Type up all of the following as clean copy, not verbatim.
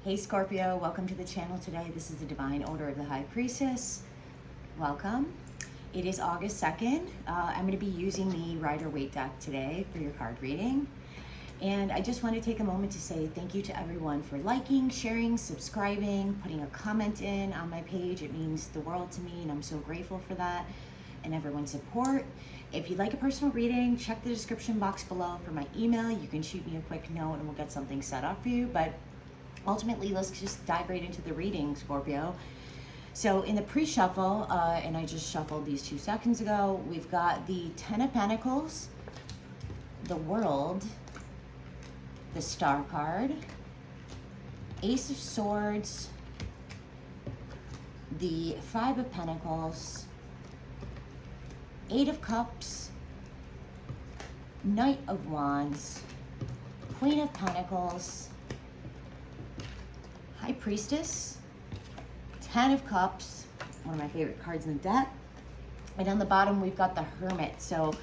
Hey Scorpio, welcome to the channel today. This is the Divine Order of the High Priestess. Welcome. It is August 2nd. I'm going to be using the Rider-Waite deck today for your card reading. And I just want to take a moment to say thank you to everyone for liking, sharing, subscribing, putting a comment in on my page. It means the world to me and I'm so grateful for that and everyone's support. If you'd like a personal reading, check the description box below for my email. You can shoot me a quick note and we'll get something set up for you. But ultimately, let's just dive right into the reading, Scorpio. So in the pre-shuffle, and I just shuffled these 2 seconds ago, we've got the Ten of Pentacles, the World, the Star card, Ace of Swords, the Five of Pentacles, Eight of Cups, Knight of Wands, Queen of Pentacles, High Priestess, Ten of Cups, one of my favorite cards in the deck. And on the bottom, we've got the Hermit. So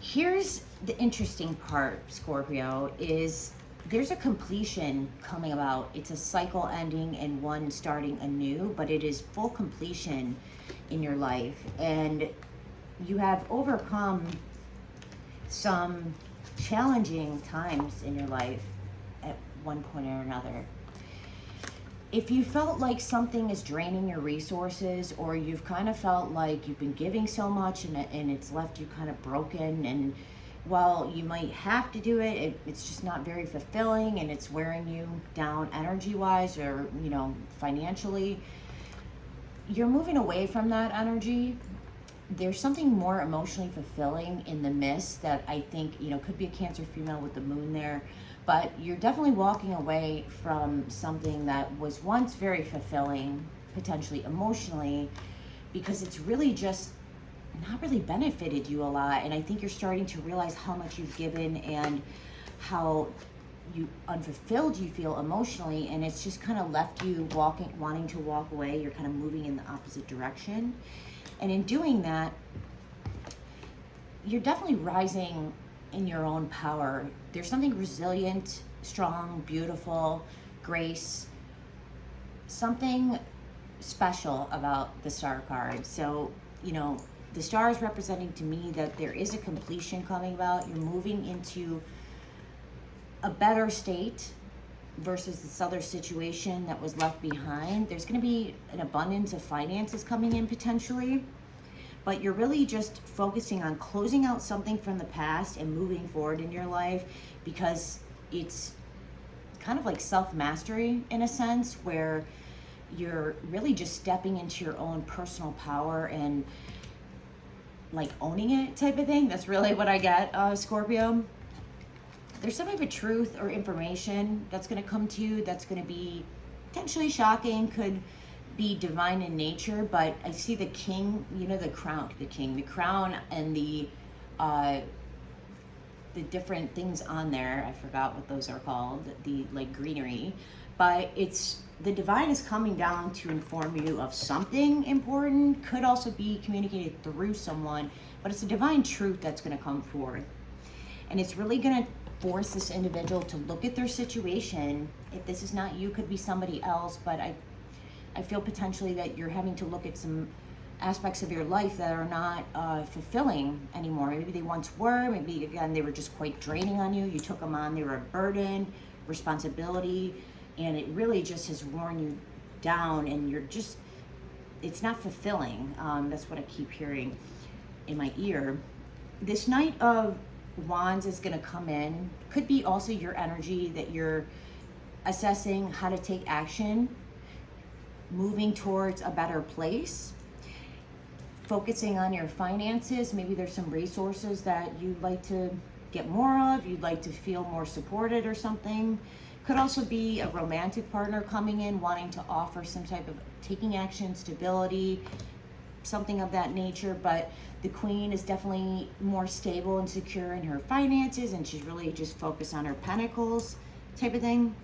here's the interesting part, Scorpio, is there's a completion coming about. It's a cycle ending and one starting anew, but it is full completion in your life. And you have overcome some challenging times in your life at one point or another. If you felt like something is draining your resources, or you've kind of felt like you've been giving so much and it's left you kind of broken, and while you might have to do it, it's just not very fulfilling and it's wearing you down energy-wise or, you know, financially, you're moving away from that energy. There's something more emotionally fulfilling in the mist that I think, you know, could be a Cancer female with the moon there. But you're definitely walking away from something that was once very fulfilling, potentially emotionally, because it's really just not really benefited you a lot. And I think you're starting to realize how much you've given and how unfulfilled you feel emotionally. And it's just kind of left you wanting to walk away. You're kind of moving in the opposite direction. And in doing that, you're definitely rising in your own power. There's something resilient, strong, beautiful, grace, something special about the Star card. So, you know, the Star is representing to me that there is a completion coming about. You're moving into a better state versus this other situation that was left behind. There's going to be an abundance of finances coming in potentially, but you're really just focusing on closing out something from the past and moving forward in your life, because it's kind of like self-mastery in a sense, where you're really just stepping into your own personal power and like owning it type of thing. That's really what I get, Scorpio. There's some type of truth or information that's going to come to you that's going to be potentially shocking, could be divine in nature, but I see the king, you know, the crown and the different things on there. I forgot what those are called, the like greenery, but it's the divine is coming down to inform you of something important. Could also be communicated through someone, but it's a divine truth that's going to come forth. And it's really going to force this individual to look at their situation. If this is not you, could be somebody else, but I feel potentially that you're having to look at some aspects of your life that are not fulfilling anymore. Maybe they once were, maybe again, they were just quite draining on you. You took them on, they were a burden, responsibility, and it really just has worn you down, and you're just, it's not fulfilling. That's what I keep hearing in my ear. This Knight of Wands is going to come in. Could be also your energy that you're assessing how to take action, moving towards a better place, focusing on your finances. Maybe there's some resources that you'd like to get more of, you'd like to feel more supported or something. Could also be a romantic partner coming in, wanting to offer some type of taking action, stability, something of that nature. But the Queen is definitely more stable and secure in her finances, and she's really just focused on her pentacles type of thing.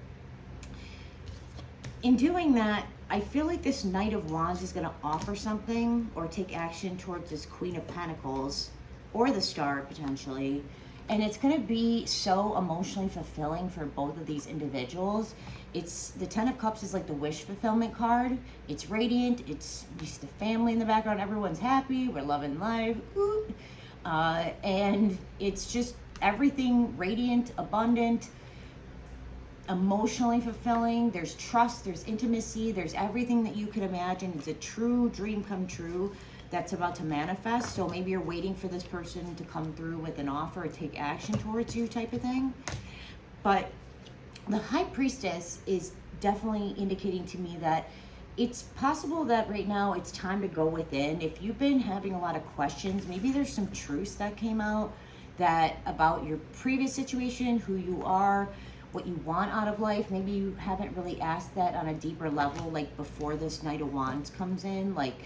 In doing that, I feel like this Knight of Wands is going to offer something or take action towards this Queen of Pentacles or the Star potentially. And it's going to be so emotionally fulfilling for both of these individuals. It's the Ten of Cups is like the wish fulfillment card. It's radiant. It's just the family in the background. Everyone's happy. We're loving life. And it's just everything radiant, abundant, emotionally fulfilling. There's trust, there's intimacy, there's everything that you could imagine. It's a true dream come true that's about to manifest. So maybe you're waiting for this person to come through with an offer or take action towards you type of thing. But the High Priestess is definitely indicating to me that it's possible that right now it's time to go within. If you've been having a lot of questions, maybe there's some truths that came out that about your previous situation, who you are, what you want out of life. Maybe you haven't really asked that on a deeper level, like before this Knight of Wands comes in, like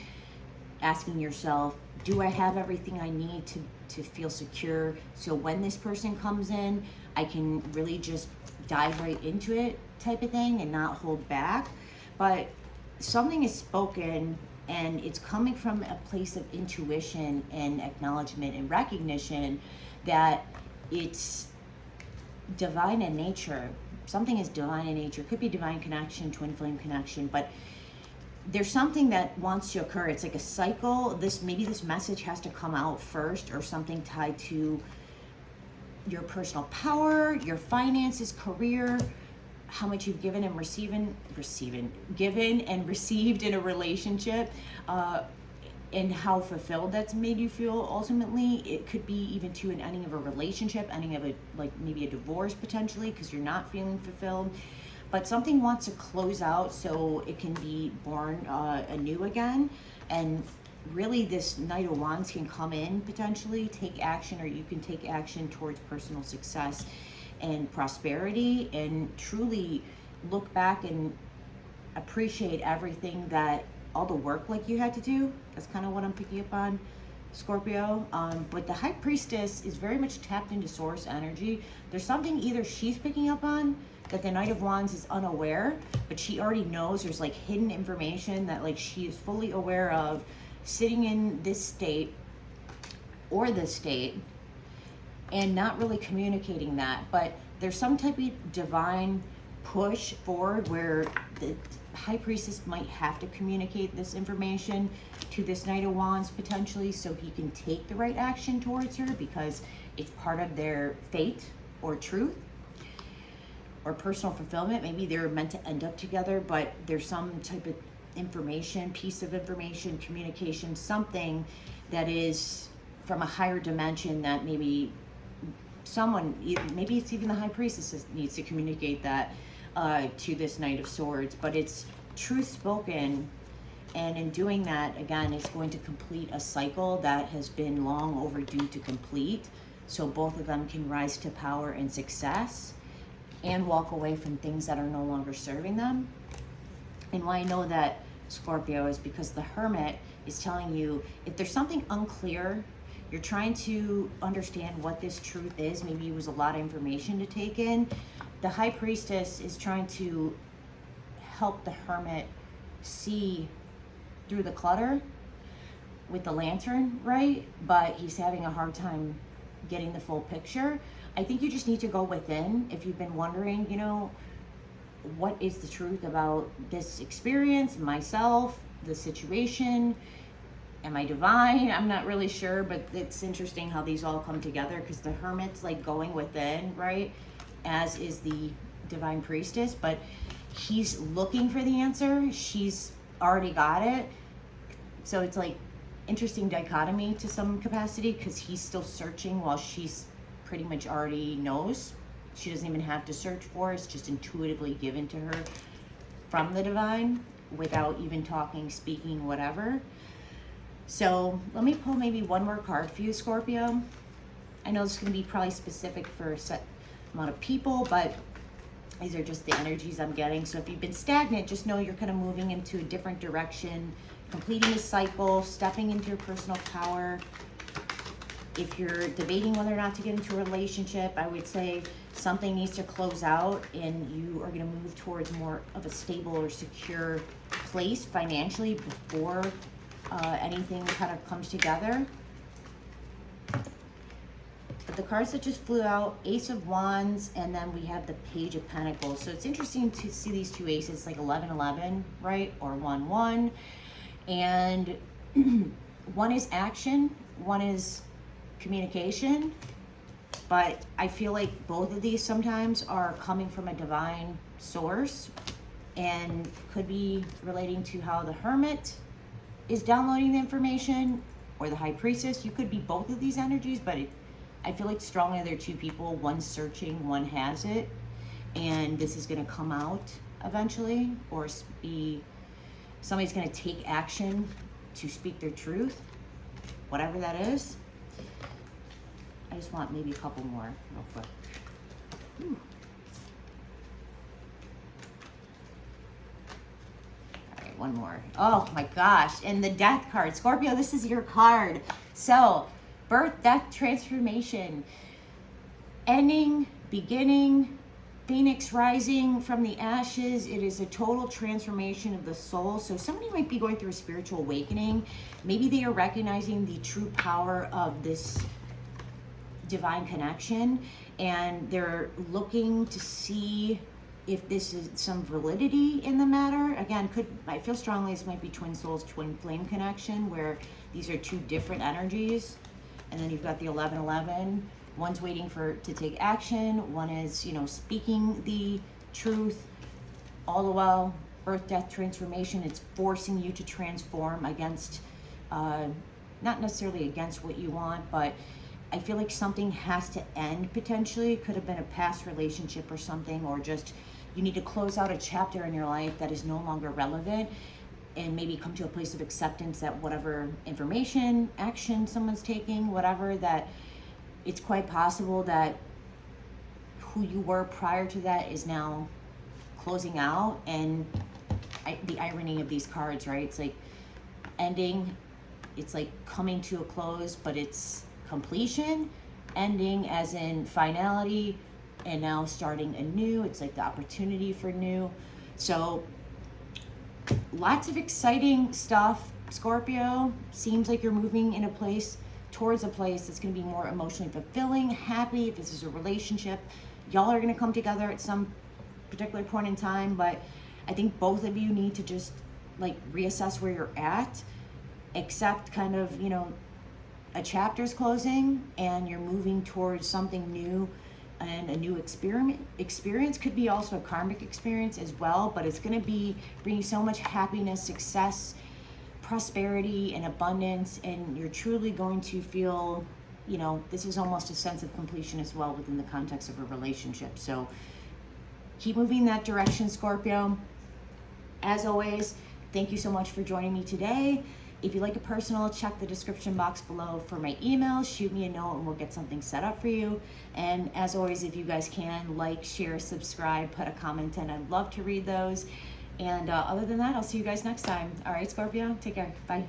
asking yourself, do I have everything I need to feel secure? So when this person comes in, I can really just dive right into it type of thing and not hold back. But something is spoken and it's coming from a place of intuition and acknowledgement and recognition that it's divine in nature. Something is divine in nature. It could be divine connection, twin flame connection, but there's something that wants to occur. It's like a cycle. Maybe this message has to come out first, or something tied to your personal power, your finances, career, how much you've given and given and received in a relationship, and how fulfilled that's made you feel ultimately. It could be even to an ending of a relationship, ending of maybe a divorce potentially, because you're not feeling fulfilled. But something wants to close out so it can be born anew again. And really this Knight of Wands can come in potentially, take action, or you can take action towards personal success and prosperity, and truly look back and appreciate everything that all the work like you had to do. That's kind of what I'm picking up on, Scorpio. But the High Priestess is very much tapped into source energy. There's something either she's picking up on that the Knight of Wands is unaware, but she already knows. There's like hidden information that like she is fully aware of, sitting in this state or this state and not really communicating that. But there's some type of divine push forward where the High Priestess might have to communicate this information to this Knight of Wands potentially, so he can take the right action towards her, because it's part of their fate or truth or personal fulfillment. Maybe they're meant to end up together, but there's some type of information, piece of information, communication, something that is from a higher dimension that maybe maybe it's even the High Priestess needs to communicate that to this Knight of Swords. But it's truth spoken, and in doing that, again, it's going to complete a cycle that has been long overdue to complete, so both of them can rise to power and success and walk away from things that are no longer serving them. And why I know that, Scorpio, is because the Hermit is telling you if there's something unclear, you're trying to understand what this truth is, maybe it was a lot of information to take in. The High Priestess is trying to help the Hermit see through the clutter with the lantern, right? But he's having a hard time getting the full picture. I think you just need to go within. If you've been wondering, what is the truth about this experience, myself, the situation, am I divine? I'm not really sure, but it's interesting how these all come together, because the Hermit's like going within, right? As is the Divine Priestess, but he's looking for the answer. She's already got it. So it's like interesting dichotomy to some capacity, because he's still searching while she's pretty much already knows. She doesn't even have to search for it. It's just intuitively given to her from the divine without even talking, speaking, whatever. So let me pull maybe one more card for you, Scorpio. I know this is going to be probably specific for a set amount of people, but these are just the energies I'm getting. So if you've been stagnant, just know you're kind of moving into a different direction, completing a cycle, stepping into your personal power. If you're debating whether or not to get into a relationship, I would say something needs to close out and you are going to move towards more of a stable or secure place financially before anything kind of comes together. the cards that just flew out, Ace of Wands, and then we have the Page of Pentacles. So it's interesting to see these two aces, like 11-11, right? Or 1-1. And one is action, one is communication. But I feel like both of these sometimes are coming from a divine source and could be relating to how the Hermit is downloading the information or the High Priestess. You could be both of these energies, but I feel like strongly they're two people. One's searching, one has it. And this is going to come out eventually, or be somebody's going to take action to speak their truth, whatever that is. I just want maybe a couple more real quick. Ooh. All right, one more. Oh my gosh, and the Death card. Scorpio, this is your card. So, birth, death, transformation, ending, beginning, Phoenix rising from the ashes. It is a total transformation of the soul. So somebody might be going through a spiritual awakening. Maybe they are recognizing the true power of this divine connection, and they're looking to see if this is some validity in the matter. Again, I feel strongly this might be twin souls, twin flame connection, where these are two different energies. And then you've got the 11-11. One's waiting to take action. One is, speaking the truth. All the while, birth, death, transformation. It's forcing you to transform against, not necessarily against what you want, but I feel like something has to end potentially. It could have been a past relationship or something, or just you need to close out a chapter in your life that is no longer relevant, and maybe come to a place of acceptance that whatever information, action someone's taking, whatever, that it's quite possible that who you were prior to that is now closing out. And the irony of these cards, right? It's like ending, it's like coming to a close, but it's completion, ending as in finality, and now starting anew. It's like the opportunity for new. So lots of exciting stuff, Scorpio. Seems like you're moving in towards a place that's going to be more emotionally fulfilling, happy. If this is a relationship, y'all are going to come together at some particular point in time. But I think both of you need to just reassess where you're at, accept kind of, a chapter's closing and you're moving towards something new, and a new experience. Could be also a karmic experience as well, but it's going to be bringing so much happiness, success, prosperity, and abundance, and you're truly going to feel, this is almost a sense of completion as well within the context of a relationship. So keep moving in that direction, Scorpio. As always, thank you so much for joining me today. If you'd like a personal, check the description box below for my email. Shoot me a note and we'll get something set up for you. And as always, if you guys can, like, share, subscribe, put a comment in. I'd love to read those. And other than that, I'll see you guys next time. All right, Scorpio, take care. Bye.